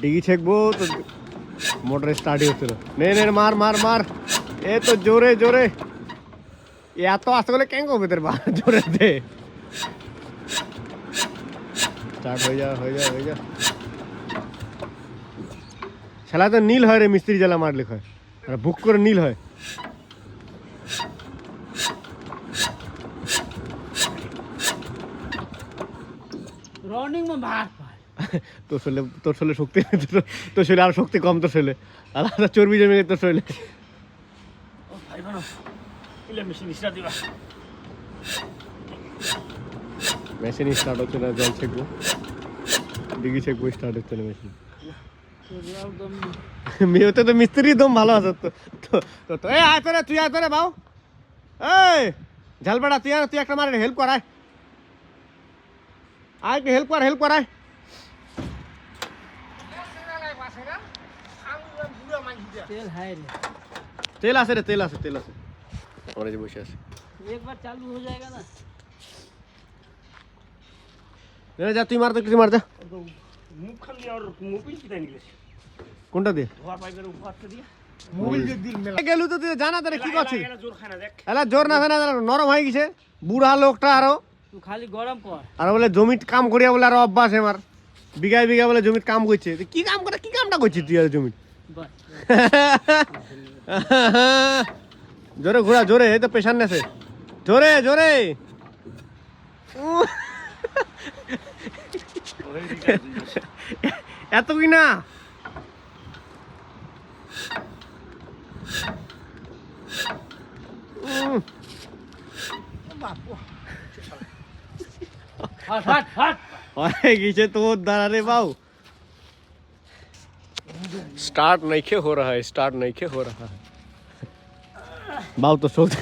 ডিগি ছেকবো তো মোটর স্টার্টই হচ্ছে না। নে নে মার মার মার, এ তো জোরে জোরে, এত আস্তে করলে কেন করবে তোর বা, জোরে দে, স্টার্ট হয়ে যা হয়ে যা হয়ে যা। খেলা তো নীল হয় রে, মিস্ত্রি জ্বালা মারলে হয়, আর বুক করে নীল হয়। रनिंग में बाहर তোর শরীরে শক্তি, তোর শরীরে আর শক্তি কম, তোর শরীরে আলাদা চর্বি জমে গেছে তোর শরীরে। ओ भाई बनो इले मशीन स्टार्ट दिबा মেশিন স্টার্ট হচ্ছে না, জল ছেকবো, ডিগি ছেকবো, স্টার্ট হচ্ছে না মেশিন। মেয়েতে তো মিস্ত্রির দম ভালো আছে তো তো এই আয় তোরে, তুই আয় তোরে বাউ, এই ঝালবাড়া তুই একটা মারে হেল্প করায়, আয় একটু হেল্প করায়। तेल है रे তেল আছে রে, তেল আছে আমার এই যে বসে আছে। एक बार चालू हो जाएगा ना যা তুই মার, তো কিছু মার যা। मुंह खाली और मोबिल कितना निकले কোনটা দিয়ে धोआ पाइपर ऊपर से दिया মোবিল যে দিল মেলা গেলু তো তুই জানা তোরে কি করছিস, एला जोर खाना देख এলা জোর না না নরম হয়ে গেছে বুড়া লোকটা, আরো तू खाली गरम कर আর বলে জমিত কাম করিয়া বলে আরো অভ্যাস আমার, বিঘায় বিঘা বলে জমিত কাম করছে। তুই কি কাম করে, কি কামটা করছিস তুই আর জমিত? बस জোরে ঘোরা, জোরে, এই তো পেশান নেছে, জোরে জোরে। এত কি না हट हट हट হয়ে গেছে তোর দ্বারা রে বাউ। স্টার্ট নাইকে हो रहा है, স্টার্ট নাইকে हो रहा है বাউ। তো শক্তি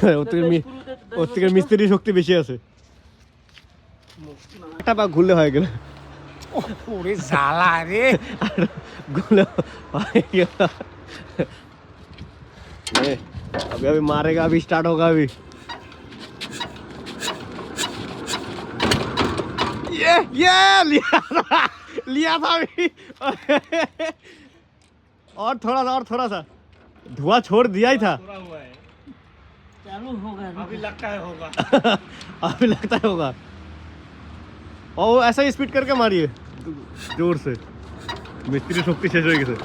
ওর থেকে মিস্ত্রি শক্তি বেশি আছে, একটা পা ঘুরলে হয়ে গেল। ओरे साला रे घुले हয়ে গেল। अभी मारेगा, अभी स्टार्ट होगा अभी। ये लिया था अभी। और थोड़ा सा धुआं छोड़ दिया ही था। चालू होगा अभी लगता है होगा अभी लगता है होगा। और ऐसा ही स्पीड करके मारिए जोर से, मिस्त्री शक्ति शेष हो गई,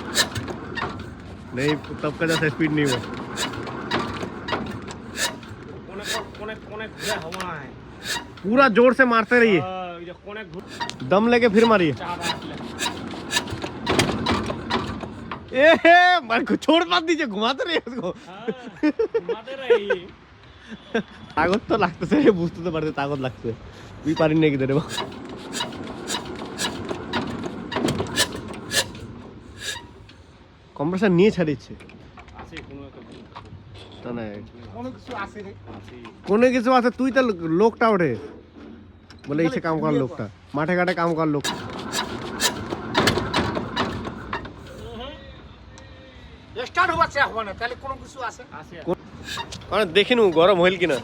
नहीं तब का जैसा स्पीड नहीं हुआ। पूरा जोर से मारते रहिए, दम लेके फिर मारिए। मन को छोड़ मत दीजिए, घुमाते रहिए उसको। ताकत तो লাগতেছে, বুঝতে তো পারতে তাকত লাগছে, তুই পারি না কি ধরে। কম্প্রেসার নিয়ে ছাড়িচ্ছে কোনো কিছু আছে, তুই তো লোকটা ওঠে বলে এসে কাম করার লোকটা, মাঠে ঘাটে কাম করার লোক। স্টার্ট হচ্ছে হবে না তাহলে কোনো কিছু আছে কারণ দেখিনু গরম হইল কিনা।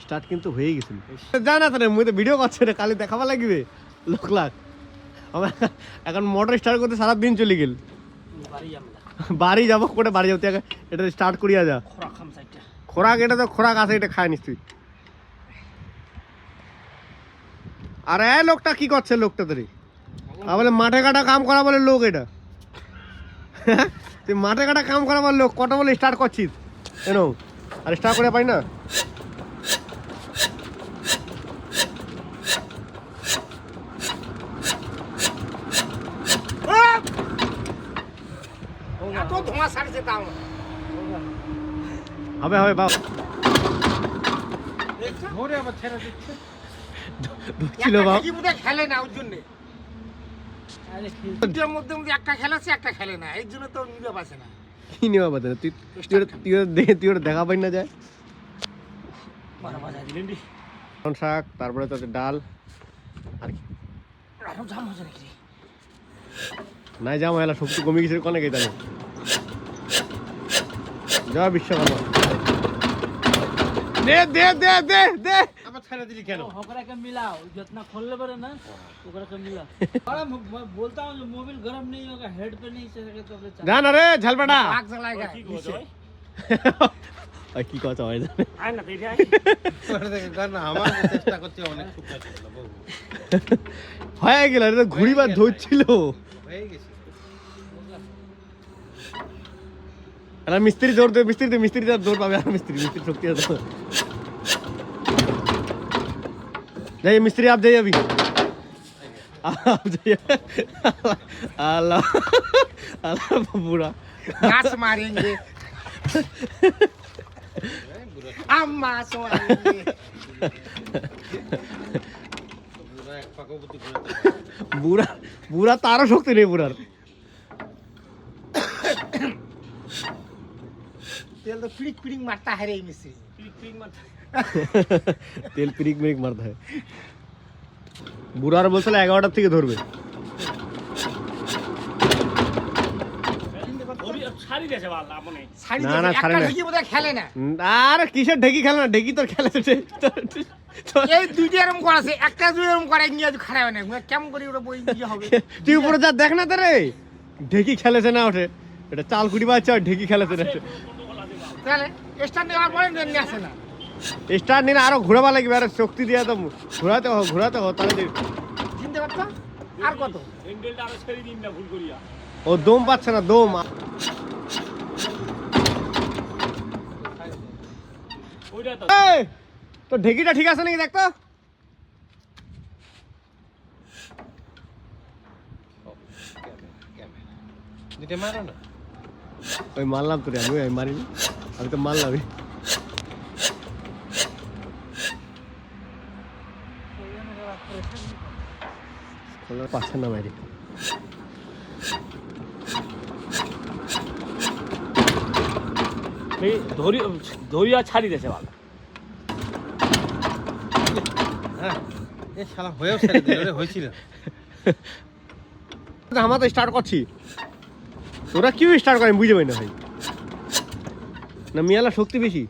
স্টার্ট কিন্তু হয়ে গেছিল, জানা তো মুই তো ভিডিও করছি রে, কালি দেখাবা লাগবে লোক লাখ। এখন মোটর স্টার্ট করতে সারা দিন চলে গেল, বাড়ি যাবো করে বাড়ি যাবো, এটা স্টার্ট করিয়া যা। খোরাক এটা তো খোরাক আছে, এটা খায় নিস তুই। আর এই লোকটা কি করছে, লোকটা তোর বলে মাঠে কাটা কাম করা বলে লোক, এটা তুই মাঠে কাটা কাম করা বলে লোক, কটা বলে স্টার্ট করছিস কেন? আর স্টার্ট করে পাই না। হবে হবে বাবা, ছিল বাবা খেলে না ওর জন্য, মধ্যে মধ্যে একটা খেলাছে একটা খেলে না, এই জন্য তো নিবে পাচ্ছে না। কি নেওয়া বাদে না, তুই ওটা দেখা পাই না যায়। শাক, তারপরে তো ডাল, আর কি নাই যাও এলা শক্তি কমে গেছে কোনে গেছে যা বিশ্বকর্মা। দে দে দে দে দে আবার ছেড়ে দিলি কেন? ओकरा के मिलाओ जितना खोलले बरे ना ओकरा के मिला अरे मैं बोलता हूँ जो मोबाइल गर्म नहीं होगा हेड पे नहीं चलेगा तो अपने যা না রে ঝালপাটা आग जलाएगा কি করছো ভাই? ওই কি কথা হয় জানে আয় না তুই আয়। করে দেখে কর না, আমার চেষ্টা করছি অনেক শুকাতে হলো, বাবু। হয়ে গেল এটা তো ঘুড়িবার ধরছিল হয়ে গেছে। এটা মিস্ত্রি জোর দে মিস্ত্রি দে মিস্ত্রি তার জোর পাবে আর মিস্ত্রি মিস্ত্রি শক্তি আছে যাই মিস্ত্রি आप जाइए अभी आप जाइए अल्लाह अल्लाह पूरा घास मारेंगे हम मांस मारेंगे পুরো এক পাকা বুদ্ধি করে দিল। বুড়া বুড়া তারও শক্তি নেই বুড়ার तेल तो पिड़िक पिड़िक मारता है रे मिस्त्री ক্লিক ক্লিক মার। তেল পিরিক মিরিক মারতে হয় বুড়ার বলছিল 11টার থেকে ধরবে ওরি ছাড়ি দেছে বাল আপনি। শাড়ি না, দেখে না, একটা ছাড়ে না। ঢেকি বোধহয় খেলে না আর কিসের ঢেকি খেলে না ঢেকি তোর খেলে এই দুইটা এরকম করাছে একটা দুই এরকম করে নিয়ে আজ খারাপ না কেমন করে ওটা বই নিয়ে হবে তুই উপরে যা দেখ না তো রে ঢেকি খেলেছে না ওঠে এটা চাল কুড়ি বাচ্চা ঢেকি খেলেছে না তাহলে স্ট্যান্ড দেওয়ার পরে নিয়ে আসে না স্টার নিলে আরো ঘোরাবা লাগবে আর শক্তি দিয়ে তো ঘোরাতে হো তাহলে চিনতে পারতো আর কত হ্যান্ডেলটা আরো ছেড়ে দিন না ভুল করিয়া। ও দম পাচ্ছে না দম ওইটা তো এই, তো ঢেকিটা ঠিক আছে নাকি দেখ তো দিতে মারো না। ওই মারলাম তোরে আমি মারিনি আমি তো মারলামই পাচ্ছে না মারি এই ধরিয়া ছাড়ি দেছে বাল। হ্যাঁ, এ শালা হয়েও ছেড়ে দিল রে, হয়েছিল। আমরা তো স্টার্ট করছি তোরা কিউ স্টার্ট করেন বুঝে পাই না ভাই না মিয়ালা শক্তি বেশি